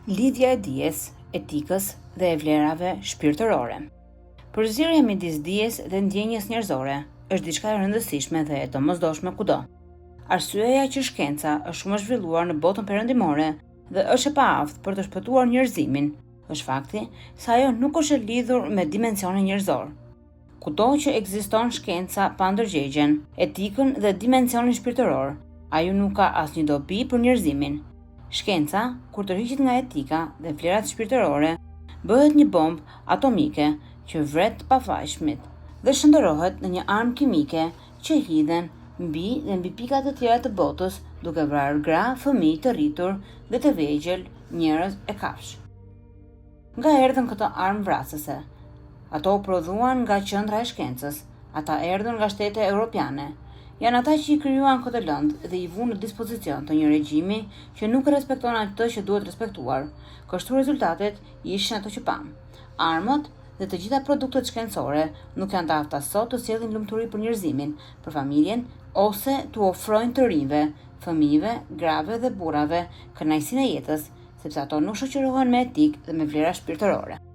Lidhja e dijes, etikës dhe e vlerave shpirtërore. Përzierja midis dijes dhe ndjenjes njerëzore është diçka e rëndësishme dhe e domosdoshme kudo. Arsyeja që shkenca është shumë e zhvilluar në botën perëndimore dhe është e paaftë për të shpëtuar njerëzimin, është fakti se ajo nuk është e lidhur me dimensionin njerëzor. Kudo që ekziston shkenca pa ndërgjegjen, etikën dhe dimensionin shpirtëror, ajo nuk ka asnjë dobi për njerëzimin. Shkenca, kur tërhiqet nga etika dhe vlerat shpirtërore, bëhet një bombë atomike që vret të pafajshmit dhe shndërrohet në një armë kimike që hidhen mbi pikat të tjera të botës, duke vrarë gra, fëmijë të rritur dhe të vegjël, njerëz e kafshë. Nga erdhën këto armë vrasëse? Ato u prodhuan nga qendra e shkencës, ata erdhën nga shtete europiane. Janë ata që i krijuan këtë lëndë dhe i vunë në dispozicion të një regjimi që nuk respekton atë që duhet respektuar. Kështu rezultatet ishin ato që pam. Armët dhe të gjitha produktet shkencore nuk janë të afta sot të sjellin lumturi për njerëzimin, për familjen ose t'u ofrojnë të rinjve, fëmijëve, grave dhe burrave kënaqësinë e jetës, sepse ato nuk shoqërohen me etikë dhe me vlera shpirtërore.